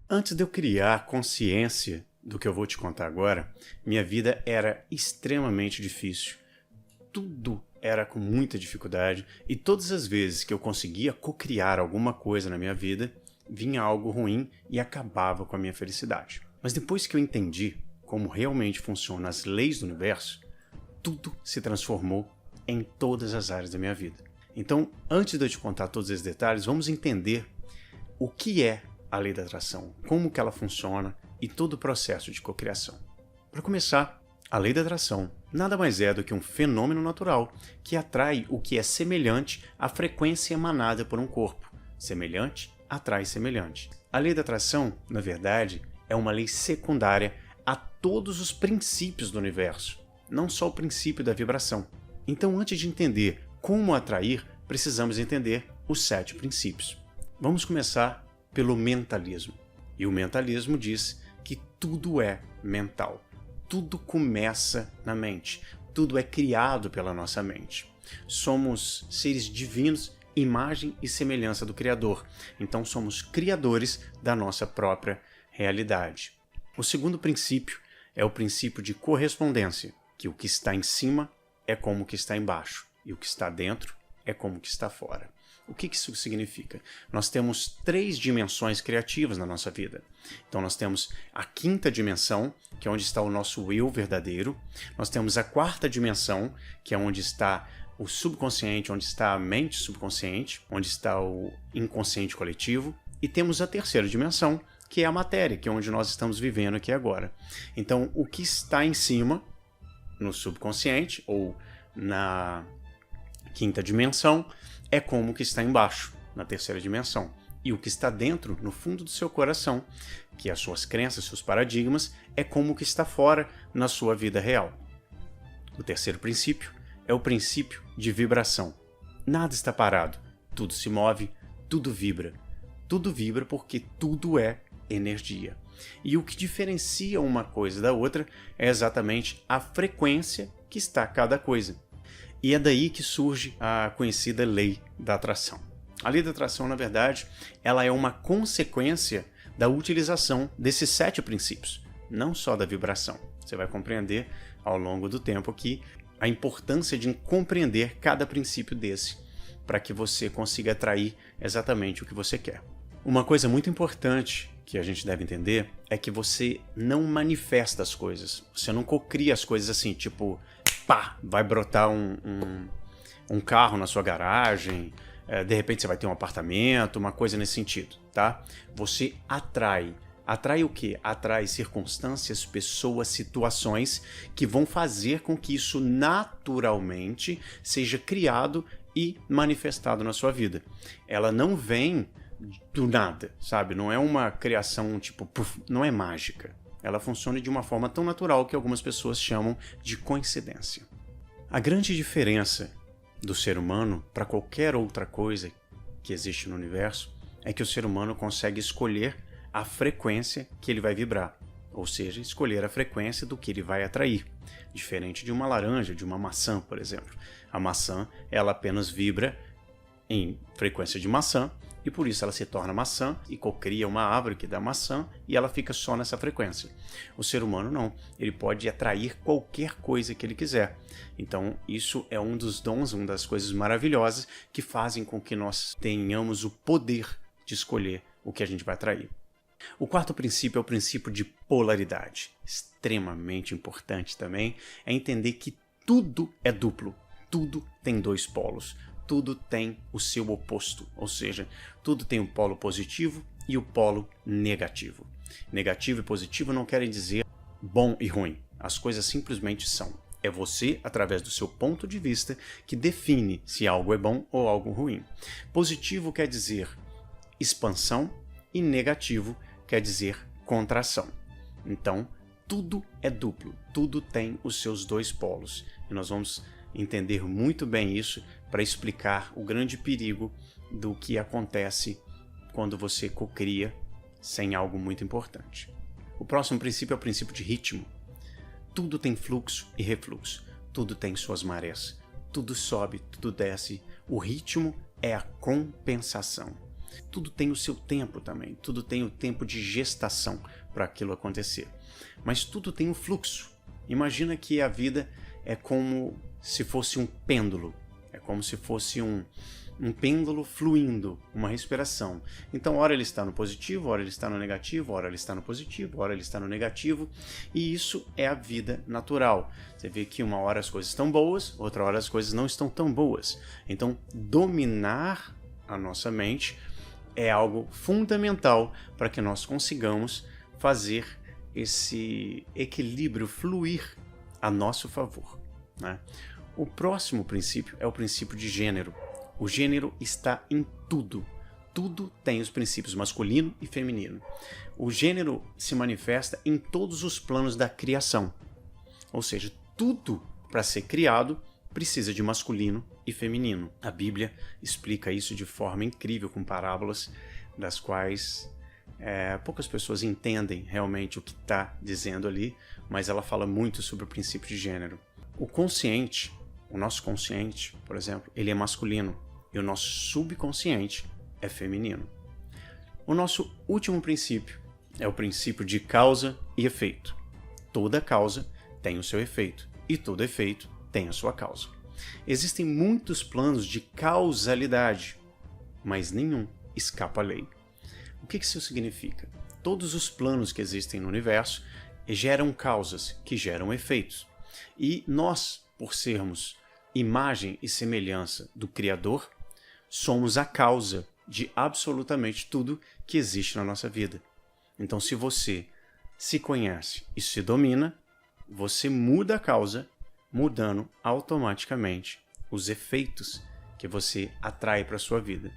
Antes de eu criar consciência do que eu vou te contar agora, minha vida era extremamente difícil. Tudo era com muita dificuldade e todas as vezes que eu conseguia cocriar alguma coisa na minha vida, vinha algo ruim e acabava com a minha felicidade. Mas depois que eu entendi como realmente funcionam as leis do universo, tudo se transformou em todas as áreas da minha vida. Então, antes de eu te contar todos esses detalhes, vamos entender o que é a lei da atração, como que ela funciona e todo o processo de cocriação. Para começar, a lei da atração nada mais é do que um fenômeno natural que atrai o que é semelhante à frequência emanada por um corpo. Semelhante atrai semelhante. A lei da atração, na verdade, é uma lei secundária a todos os princípios do universo, não só o princípio da vibração. Então, antes de entender como atrair, precisamos entender os 7 princípios. Vamos começar pelo mentalismo. E o mentalismo diz que tudo é mental. Tudo começa na mente. Tudo é criado pela nossa mente. Somos seres divinos, imagem e semelhança do Criador. Então somos criadores da nossa própria realidade. O segundo princípio é o princípio de correspondência, que o que está em cima é como o que está embaixo, e o que está dentro é como o que está fora. O que isso significa? Nós temos 3 dimensões criativas na nossa vida. Então nós temos a 5ª dimensão, que é onde está o nosso eu verdadeiro. Nós temos a 4ª dimensão, que é onde está o subconsciente, onde está a mente subconsciente, onde está o inconsciente coletivo. E temos a 3ª dimensão, que é a matéria, que é onde nós estamos vivendo aqui agora. Então o que está em cima, no subconsciente, ou na 5ª dimensão, é como o que está embaixo, na 3ª dimensão. E o que está dentro, no fundo do seu coração, que é as suas crenças, seus paradigmas, é como o que está fora na sua vida real. O 3º princípio é o princípio de vibração. Nada está parado, tudo se move, tudo vibra. Tudo vibra porque tudo é energia. E o que diferencia uma coisa da outra é exatamente a frequência que está cada coisa. E é daí que surge a conhecida lei da atração. A lei da atração, na verdade, ela é uma consequência da utilização desses 7 princípios, não só da vibração. Você vai compreender ao longo do tempo aqui a importância de compreender cada princípio desse, para que você consiga atrair exatamente o que você quer. Uma coisa muito importante que a gente deve entender é que você não manifesta as coisas. Você não cocria as coisas assim, tipo, pá, vai brotar um carro na sua garagem, de repente você vai ter um apartamento, uma coisa nesse sentido, tá? Você atrai. Atrai o quê? Atrai circunstâncias, pessoas, situações que vão fazer com que isso naturalmente seja criado e manifestado na sua vida. Ela não vem do nada, sabe? Não é uma criação tipo, puff, não é mágica. Ela funciona de uma forma tão natural que algumas pessoas chamam de coincidência. A grande diferença do ser humano para qualquer outra coisa que existe no universo é que o ser humano consegue escolher a frequência que ele vai vibrar, ou seja, escolher a frequência do que ele vai atrair, diferente de uma laranja, de uma maçã, por exemplo. A maçã, ela apenas vibra em frequência de maçã, e por isso ela se torna maçã e cocria uma árvore que dá maçã e ela fica só nessa frequência. O ser humano não, ele pode atrair qualquer coisa que ele quiser. Então isso é um dos dons, uma das coisas maravilhosas que fazem com que nós tenhamos o poder de escolher o que a gente vai atrair. O 4º princípio é o princípio de polaridade. Extremamente importante também é entender que tudo é duplo, tudo tem 2 polos. Tudo tem o seu oposto, ou seja, tudo tem o polo positivo e o polo negativo. Negativo e positivo não querem dizer bom e ruim. As coisas simplesmente são. É você, através do seu ponto de vista, que define se algo é bom ou algo ruim. Positivo quer dizer expansão e negativo quer dizer contração. Então, tudo é duplo, tudo tem os seus 2 polos. E nós vamos entender muito bem isso para explicar o grande perigo do que acontece quando você cocria sem algo muito importante. O próximo princípio é o princípio de ritmo. Tudo tem fluxo e refluxo, tudo tem suas marés, tudo sobe, tudo desce. O ritmo é a compensação. Tudo tem o seu tempo também, tudo tem o tempo de gestação para aquilo acontecer. Mas tudo tem um fluxo. Imagina que a vida é como se fosse um pêndulo, é como se fosse um pêndulo fluindo, uma respiração. Então, ora ele está no positivo, ora ele está no negativo, ora ele está no positivo, ora ele está no negativo, e isso é a vida natural. Você vê que uma hora as coisas estão boas, outra hora as coisas não estão tão boas. Então, dominar a nossa mente é algo fundamental para que nós consigamos fazer esse equilíbrio fluir a nosso favor, né? O próximo princípio é o princípio de gênero. O gênero está em tudo. Tudo tem os princípios masculino e feminino. O gênero se manifesta em todos os planos da criação. Ou seja, tudo para ser criado precisa de masculino e feminino. A Bíblia explica isso de forma incrível, com parábolas das quais poucas pessoas entendem realmente o que está dizendo ali, mas ela fala muito sobre o princípio de gênero. O consciente, o nosso consciente, por exemplo, ele é masculino e o nosso subconsciente é feminino. O nosso último princípio é o princípio de causa e efeito. Toda causa tem o seu efeito e todo efeito tem a sua causa. Existem muitos planos de causalidade, mas nenhum escapa à lei. O que isso significa? Todos os planos que existem no universo geram causas que geram efeitos. E nós, por sermos imagem e semelhança do Criador, somos a causa de absolutamente tudo que existe na nossa vida. Então, se você se conhece e se domina, você muda a causa, mudando automaticamente os efeitos que você atrai para a sua vida.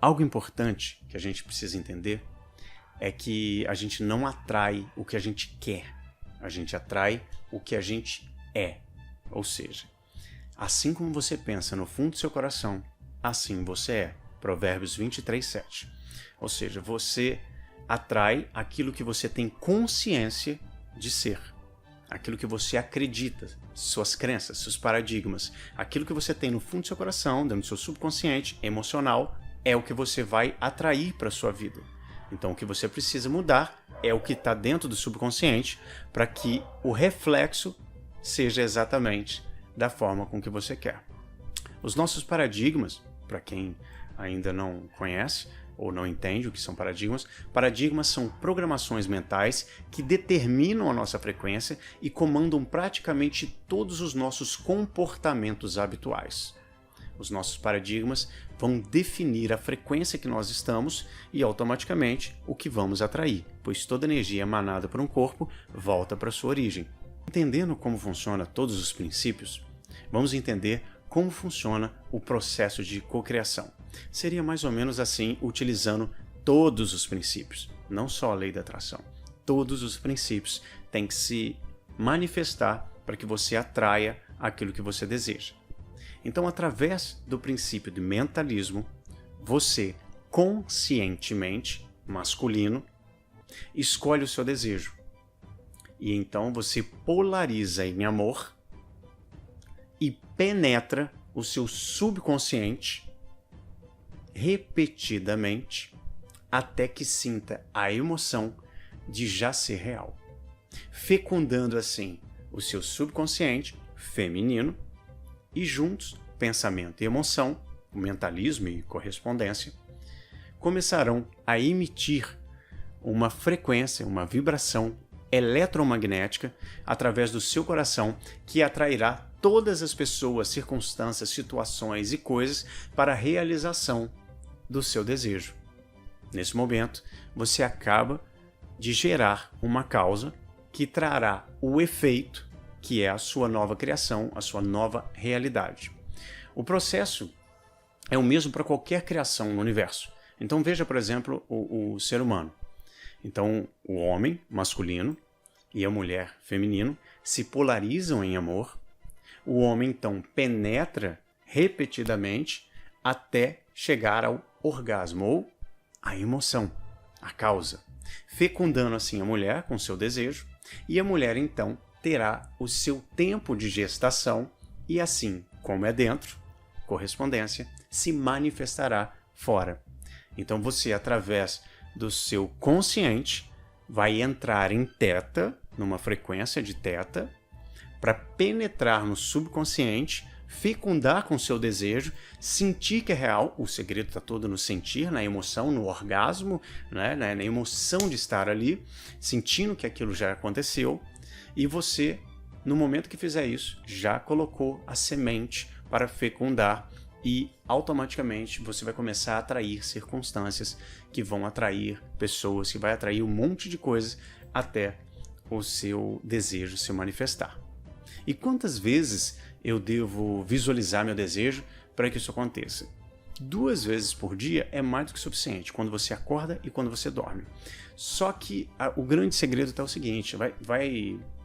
Algo importante que a gente precisa entender é que a gente não atrai o que a gente quer, a gente atrai o que a gente é. Ou seja, assim como você pensa no fundo do seu coração, assim você é. Provérbios 23:7. Ou seja, você atrai aquilo que você tem consciência de ser. Aquilo que você acredita, suas crenças, seus paradigmas. Aquilo que você tem no fundo do seu coração, dentro do seu subconsciente, emocional, é o que você vai atrair para a sua vida. Então, o que você precisa mudar é o que está dentro do subconsciente para que o reflexo seja exatamente da forma com que você quer. Os nossos paradigmas, para quem ainda não conhece ou não entende o que são paradigmas, paradigmas são programações mentais que determinam a nossa frequência e comandam praticamente todos os nossos comportamentos habituais. Os nossos paradigmas vão definir a frequência que nós estamos e automaticamente o que vamos atrair, pois toda energia emanada por um corpo volta para sua origem. Entendendo como funciona todos os princípios, vamos entender como funciona o processo de cocriação. Seria mais ou menos assim, utilizando todos os princípios, não só a lei da atração. Todos os princípios têm que se manifestar para que você atraia aquilo que você deseja. Então, através do princípio de mentalismo, você conscientemente, masculino, escolhe o seu desejo. E então você polariza em amor e penetra o seu subconsciente repetidamente até que sinta a emoção de já ser real, fecundando assim o seu subconsciente feminino e juntos, pensamento e emoção, o mentalismo e correspondência, começarão a emitir uma frequência, uma vibração eletromagnética através do seu coração que atrairá todas as pessoas, circunstâncias, situações e coisas para a realização do seu desejo. Nesse momento, você acaba de gerar uma causa que trará o efeito, que é a sua nova criação, a sua nova realidade. O processo é o mesmo para qualquer criação no universo. Então veja, por exemplo, o ser humano. Então, o homem, masculino, e a mulher, feminino, se polarizam em amor. O homem, então, penetra repetidamente até chegar ao orgasmo, ou a emoção, a causa, fecundando assim a mulher com seu desejo, e a mulher, então, terá o seu tempo de gestação e assim, como é dentro, correspondência, se manifestará fora. Então você, através do seu consciente, vai entrar em teta, numa frequência de teta, para penetrar no subconsciente, fecundar com o seu desejo, sentir que é real. O segredo está todo no sentir, na emoção, no orgasmo, né? Na emoção de estar ali, sentindo que aquilo já aconteceu. E você, no momento que fizer isso, já colocou a semente para fecundar e automaticamente você vai começar a atrair circunstâncias que vão atrair pessoas, que vai atrair um monte de coisas até o seu desejo se manifestar. E quantas vezes eu devo visualizar meu desejo para que isso aconteça? 2 vezes por dia é mais do que suficiente, quando você acorda e quando você dorme. Só que o grande segredo está o seguinte,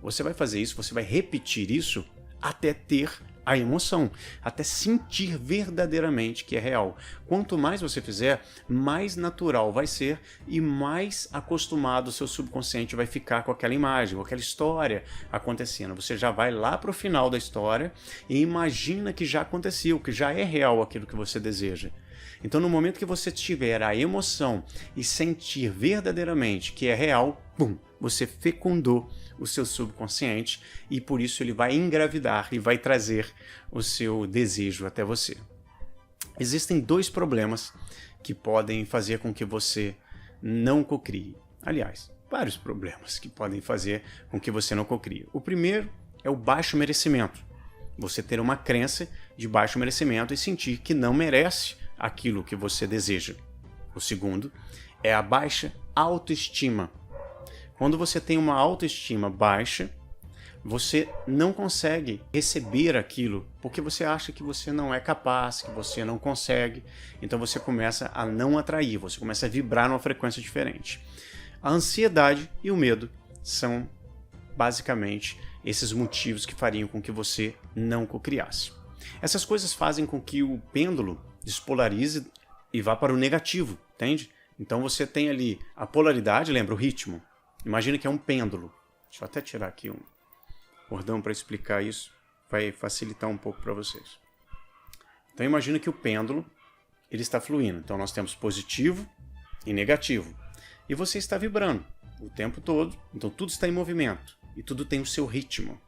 você vai fazer isso, você vai repetir isso até ter a emoção, até sentir verdadeiramente que é real. Quanto mais você fizer, mais natural vai ser e mais acostumado o seu subconsciente vai ficar com aquela imagem, com aquela história acontecendo. Você já vai lá para o final da história e imagina que já aconteceu, que já é real aquilo que você deseja. Então, no momento que você tiver a emoção e sentir verdadeiramente que é real, pum, você fecundou o seu subconsciente e por isso ele vai engravidar e vai trazer o seu desejo até você. Existem 2 problemas que podem fazer com que você não cocrie. Aliás, vários problemas que podem fazer com que você não cocrie. O primeiro é o baixo merecimento. Você ter uma crença de baixo merecimento e sentir que não merece aquilo que você deseja. O segundo é a baixa autoestima. Quando você tem uma autoestima baixa, você não consegue receber aquilo porque você acha que você não é capaz, que você não consegue. Então você começa a não atrair, você começa a vibrar numa frequência diferente. A ansiedade e o medo são basicamente esses motivos que fariam com que você não cocriasse. Essas coisas fazem com que o pêndulo despolarize e vá para o negativo, entende? Então você tem ali a polaridade, lembra o ritmo? Imagina que é um pêndulo. Deixa eu até tirar aqui um cordão para explicar isso, vai facilitar um pouco para vocês. Então imagina que o pêndulo ele está fluindo. Então nós temos positivo e negativo. E você está vibrando o tempo todo, então tudo está em movimento e tudo tem o seu ritmo.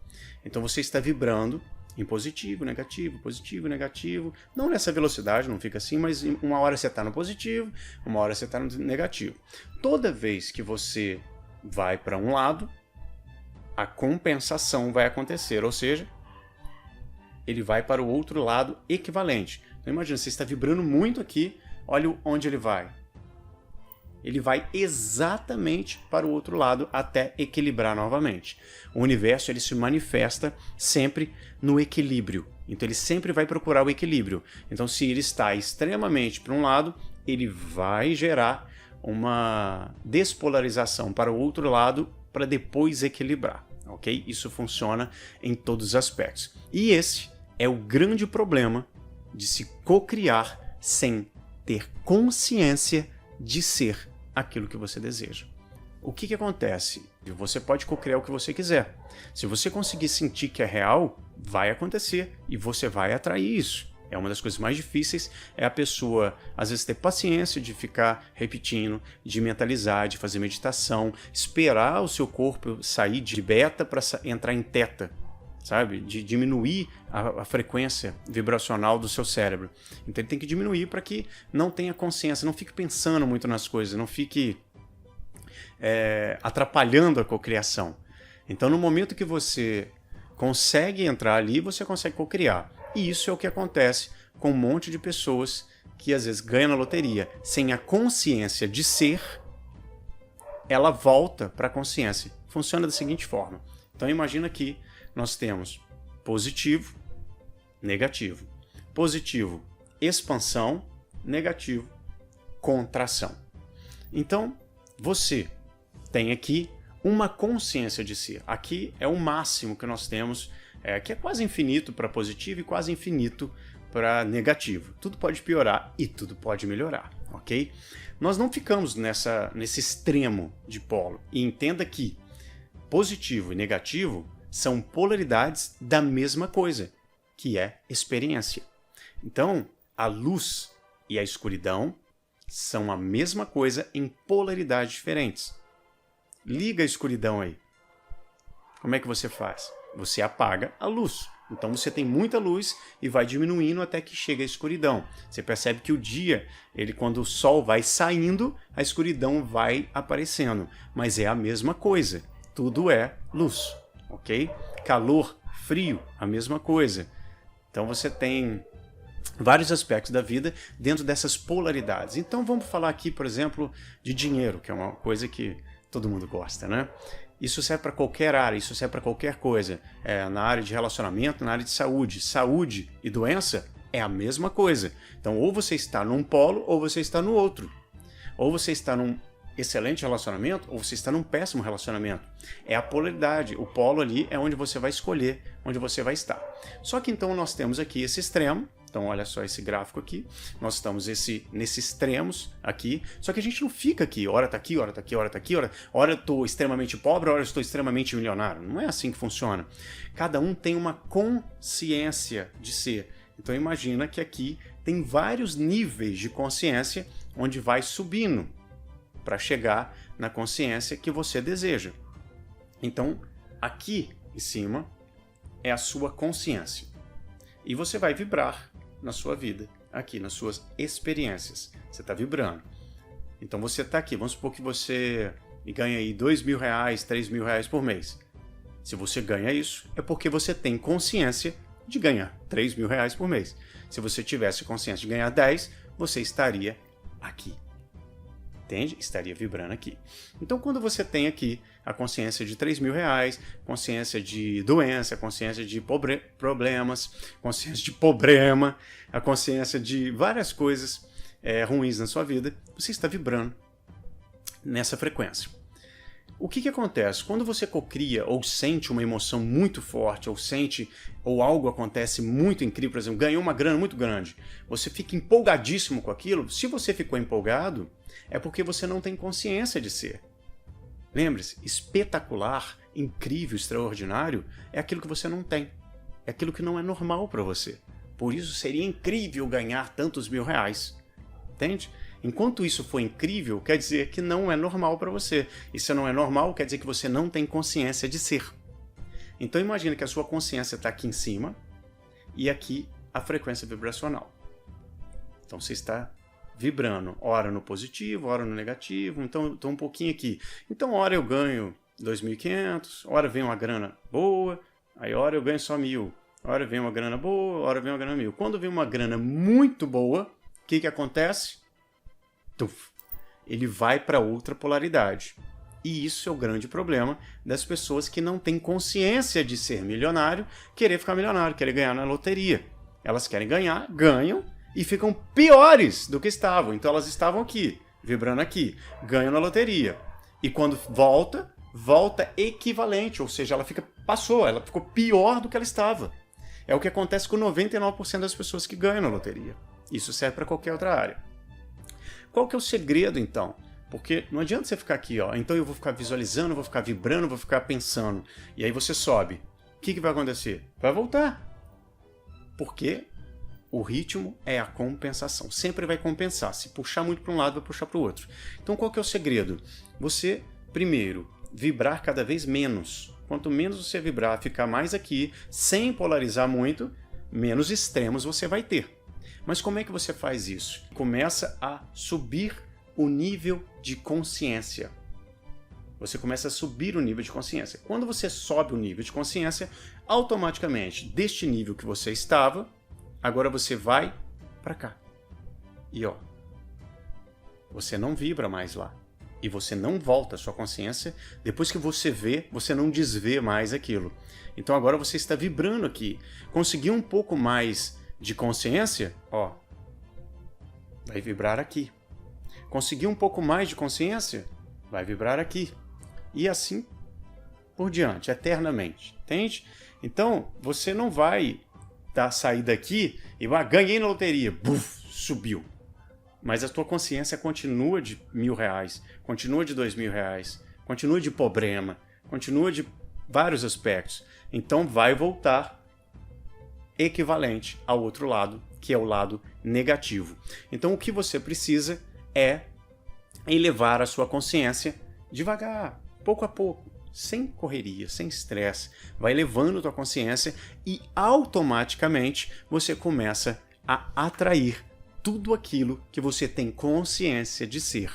Então você está vibrando em positivo, negativo, não nessa velocidade, não fica assim, mas uma hora você está no positivo, uma hora você está no negativo. Toda vez que você vai para um lado, a compensação vai acontecer, ou seja, ele vai para o outro lado equivalente. Então imagina, você está vibrando muito aqui, olha onde ele vai. Ele vai exatamente para o outro lado até equilibrar novamente. O universo ele se manifesta sempre no equilíbrio. Então ele sempre vai procurar o equilíbrio. Então se ele está extremamente para um lado, ele vai gerar uma despolarização para o outro lado para depois equilibrar. Ok? Isso funciona em todos os aspectos. E esse é o grande problema de se cocriar sem ter consciência de ser aquilo que você deseja. O que acontece? Você pode cocriar o que você quiser. Se você conseguir sentir que é real, vai acontecer e você vai atrair isso. É uma das coisas mais difíceis, é a pessoa, às vezes, ter paciência de ficar repetindo, de mentalizar, de fazer meditação, esperar o seu corpo sair de beta para entrar em teta, sabe? De diminuir a frequência vibracional do seu cérebro. Então ele tem que diminuir para que não tenha consciência, não fique pensando muito nas coisas, não fique atrapalhando a cocriação. Então no momento que você consegue entrar ali, você consegue cocriar. E isso é o que acontece com um monte de pessoas que às vezes ganham na loteria. Sem a consciência de ser, ela volta para a consciência. Funciona da seguinte forma. Então imagina que nós temos positivo, negativo. Positivo, expansão. Negativo, contração. Então, você tem aqui uma consciência de si. Aqui é o máximo que nós temos, que é quase infinito para positivo e quase infinito para negativo. Tudo pode piorar e tudo pode melhorar, ok? Nós não ficamos nesse extremo de polo. E entenda que positivo e negativo são polaridades da mesma coisa, que é experiência. Então, a luz e a escuridão são a mesma coisa em polaridades diferentes. Liga a escuridão aí. Como é que você faz? Você apaga a luz. Então você tem muita luz e vai diminuindo até que chega a escuridão. Você percebe que o dia, quando o sol vai saindo, a escuridão vai aparecendo. Mas é a mesma coisa. Tudo é luz, ok? Calor, frio, a mesma coisa. Então você tem vários aspectos da vida dentro dessas polaridades. Então vamos falar aqui, por exemplo, de dinheiro, que é uma coisa que todo mundo gosta, né? Isso serve para qualquer área, isso serve para qualquer coisa. Na área de relacionamento, na área de saúde. Saúde e doença é a mesma coisa. Então ou você está num polo ou você está no outro. Ou você está num excelente relacionamento ou você está num péssimo relacionamento. É a polaridade. O polo ali é onde você vai escolher, onde você vai estar. Só que então nós temos aqui esse extremo. Então olha só esse gráfico aqui. Nós estamos nesses extremos aqui. Só que a gente não fica aqui. Hora tá aqui, hora tá aqui, hora tá aqui. Hora eu estou extremamente pobre, hora eu estou extremamente milionário. Não é assim que funciona. Cada um tem uma consciência de ser. Então imagina que aqui tem vários níveis de consciência onde vai subindo para chegar na consciência que você deseja. Então, aqui em cima é a sua consciência. E você vai vibrar na sua vida, aqui nas suas experiências. Você está vibrando. Então você está aqui, vamos supor que você ganha aí R$2.000, R$3.000 por mês. Se você ganha isso, é porque você tem consciência de ganhar R$3.000 por mês. Se você tivesse consciência de ganhar 10, você estaria aqui. Entende? Estaria vibrando aqui. Então, quando você tem aqui a consciência de R$3.000, consciência de doença, consciência de problemas, consciência de problema, a consciência de várias coisas ruins na sua vida, você está vibrando nessa frequência. O que acontece? Quando você cocria ou sente uma emoção muito forte, ou algo acontece muito incrível, por exemplo, ganhou uma grana muito grande, você fica empolgadíssimo com aquilo. Se você ficou empolgado, é porque você não tem consciência de ser. Lembre-se, espetacular, incrível, extraordinário é aquilo que você não tem. É aquilo que não é normal para você. Por isso seria incrível ganhar tantos R$1.000. Entende? Enquanto isso for incrível, quer dizer que não é normal para você. E se não é normal, quer dizer que você não tem consciência de ser. Então imagine que a sua consciência está aqui em cima e aqui a frequência vibracional. Então você está vibrando, ora no positivo, ora no negativo, então estou um pouquinho aqui. Então ora eu ganho 2.500, ora vem uma grana boa, aí ora eu ganho só 1.000, ora vem uma grana boa, ora vem uma grana 1.000. Quando vem uma grana muito boa, o que acontece? Tuf, ele vai para outra polaridade. E isso é o grande problema das pessoas que não têm consciência de ser milionário, querer ficar milionário, querer ganhar na loteria. Elas querem ganhar, ganham, e ficam piores do que estavam. Então elas estavam aqui, vibrando aqui, ganham na loteria. E quando volta equivalente, ou seja, ela ficou pior do que ela estava. É o que acontece com 99% das pessoas que ganham na loteria. Isso serve para qualquer outra área. Qual que é o segredo, então? Porque não adianta você ficar aqui, então eu vou ficar visualizando, vou ficar vibrando, vou ficar pensando. E aí você sobe. O que vai acontecer? Vai voltar. Porque o ritmo é a compensação. Sempre vai compensar. Se puxar muito para um lado, vai puxar para o outro. Então qual que é o segredo? Você, primeiro, vibrar cada vez menos. Quanto menos você vibrar, ficar mais aqui, sem polarizar muito, menos extremos você vai ter. Mas como é que você faz isso? Começa a subir o nível de consciência. Você começa a subir o nível de consciência. Quando você sobe o nível de consciência, automaticamente, deste nível que você estava, agora você vai para cá. E você não vibra mais lá. E você não volta a sua consciência. Depois que você vê, você não desvê mais aquilo. Então agora você está vibrando aqui. Conseguiu um pouco mais de consciência, vai vibrar aqui. Conseguiu um pouco mais de consciência, vai vibrar aqui. E assim por diante, eternamente. Entende? Então, você não vai sair daqui e ganhei na loteria, buf, subiu. Mas a tua consciência continua de R$1.000, continua de R$2.000, continua de problema, continua de vários aspectos. Então vai voltar equivalente ao outro lado, que é o lado negativo. Então o que você precisa é elevar a sua consciência devagar, pouco a pouco, sem correria, sem estresse. Vai elevando a tua consciência e automaticamente você começa a atrair tudo aquilo que você tem consciência de ser.